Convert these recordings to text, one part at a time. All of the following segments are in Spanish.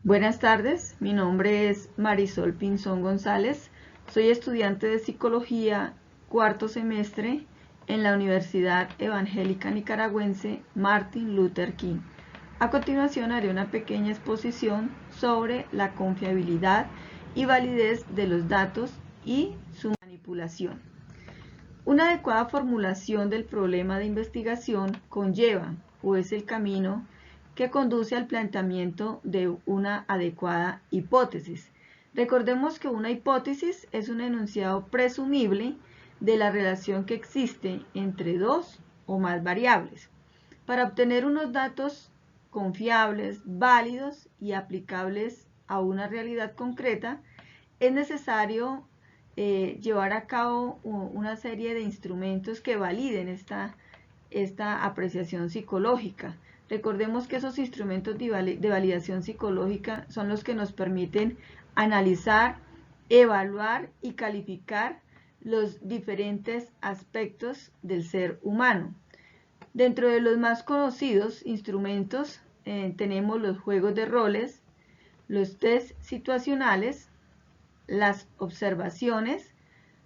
Buenas tardes, mi nombre es Marisol Pinzón González, soy estudiante de Psicología cuarto semestre en la Universidad Evangélica Nicaragüense Martin Luther King. A continuación haré una pequeña exposición sobre la confiabilidad y validez de los datos y su manipulación. Una adecuada formulación del problema de investigación conlleva o es el camino que conduce al planteamiento de una adecuada hipótesis. Recordemos que una hipótesis es un enunciado presumible de la relación que existe entre dos o más variables. Para obtener unos datos confiables, válidos y aplicables a una realidad concreta, es necesario llevar a cabo una serie de instrumentos que validen esta apreciación psicológica. Recordemos que esos instrumentos de validación psicológica son los que nos permiten analizar, evaluar y calificar los diferentes aspectos del ser humano. Dentro de los más conocidos instrumentos tenemos los juegos de roles, los test situacionales, las observaciones,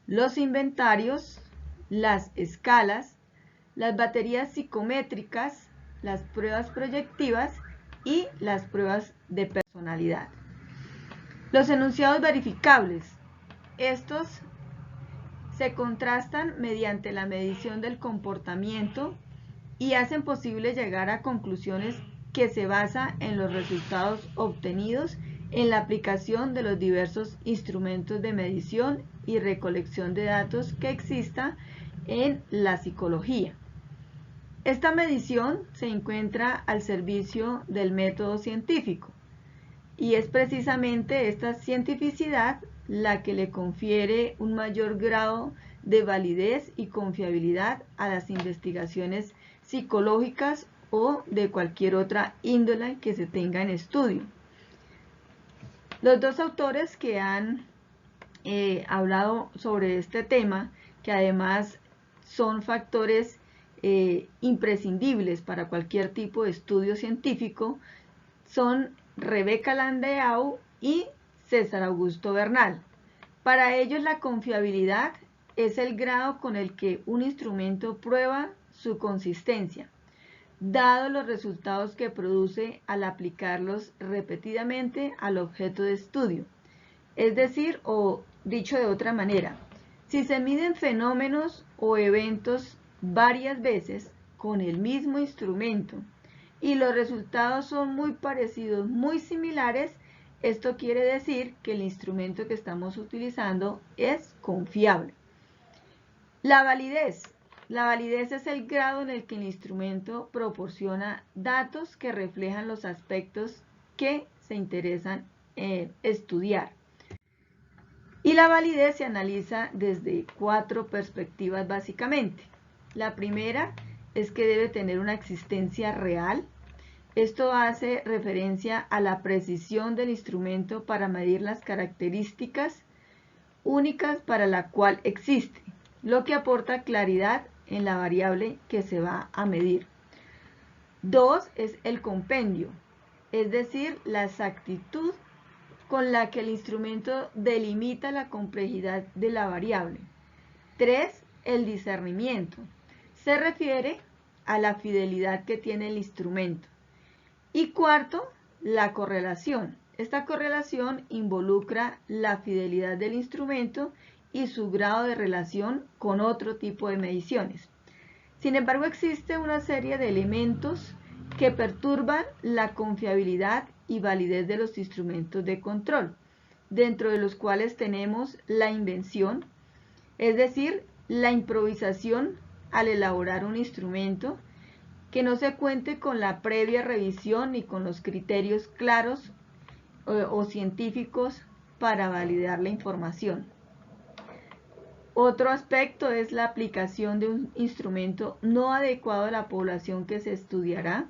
los inventarios, las escalas, las baterías psicométricas, las pruebas proyectivas y las pruebas de personalidad. Los enunciados verificables. Estos se contrastan mediante la medición del comportamiento y hacen posible llegar a conclusiones que se basan en los resultados obtenidos en la aplicación de los diversos instrumentos de medición y recolección de datos que exista en la psicología. Esta medición se encuentra al servicio del método científico y es precisamente esta cientificidad la que le confiere un mayor grado de validez y confiabilidad a las investigaciones psicológicas o de cualquier otra índole que se tenga en estudio. Los dos autores que han hablado sobre este tema, que además son factores imprescindibles para cualquier tipo de estudio científico, son Rebeca Landau y César Augusto Bernal. Para ellos la confiabilidad es el grado con el que un instrumento prueba su consistencia, dado los resultados que produce al aplicarlos repetidamente al objeto de estudio. Es decir, o dicho de otra manera, si se miden fenómenos o eventos varias veces con el mismo instrumento y los resultados son muy parecidos, muy similares, esto quiere decir que el instrumento que estamos utilizando es confiable. La validez. La validez es el grado en el que el instrumento proporciona datos que reflejan los aspectos que se interesan estudiar. Y la validez se analiza desde 4 perspectivas básicamente. La primera es que debe tener una existencia real. Esto hace referencia a la precisión del instrumento para medir las características únicas para la cual existe, lo que aporta claridad en la variable que se va a medir. 2 es el compendio, es decir, la exactitud con la que el instrumento delimita la complejidad de la variable. 3. El discernimiento. Se refiere a la fidelidad que tiene el instrumento. Y 4. La correlación. Esta correlación involucra la fidelidad del instrumento y su grado de relación con otro tipo de mediciones. Sin embargo, existe una serie de elementos que perturban la confiabilidad y validez de los instrumentos de control, dentro de los cuales tenemos la invención, es decir, la improvisación al elaborar un instrumento, que no se cuente con la previa revisión ni con los criterios claros o científicos para validar la información. Otro aspecto es la aplicación de un instrumento no adecuado a la población que se estudiará.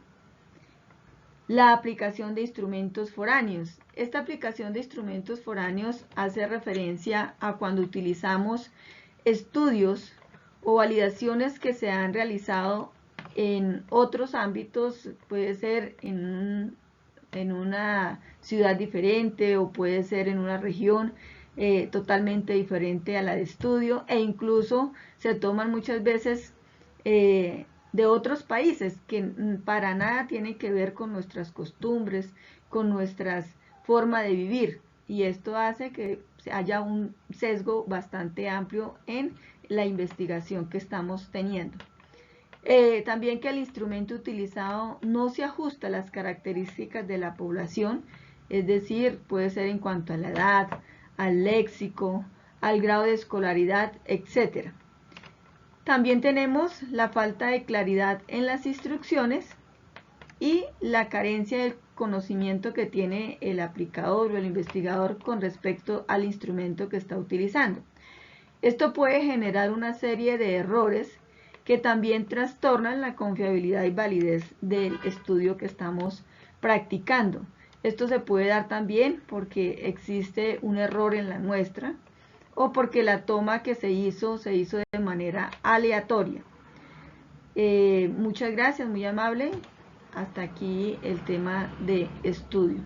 La aplicación de instrumentos foráneos. Esta aplicación de instrumentos foráneos hace referencia a cuando utilizamos estudios o validaciones que se han realizado en otros ámbitos, puede ser en un en una ciudad diferente o puede ser en una región totalmente diferente a la de estudio, e incluso se toman muchas veces de otros países que para nada tienen que ver con nuestras costumbres, con nuestras formas de vivir, y esto hace que haya un sesgo bastante amplio en la investigación que estamos teniendo. También que el instrumento utilizado no se ajusta a las características de la población, es decir, puede ser en cuanto a la edad, al léxico, al grado de escolaridad, etc. También tenemos la falta de claridad en las instrucciones y la carencia del conocimiento que tiene el aplicador o el investigador con respecto al instrumento que está utilizando. Esto puede generar una serie de errores que también trastornan la confiabilidad y validez del estudio que estamos practicando. Esto se puede dar también porque existe un error en la muestra o porque la toma que se hizo de manera aleatoria. Muchas gracias, muy amable. Hasta aquí el tema de estudio.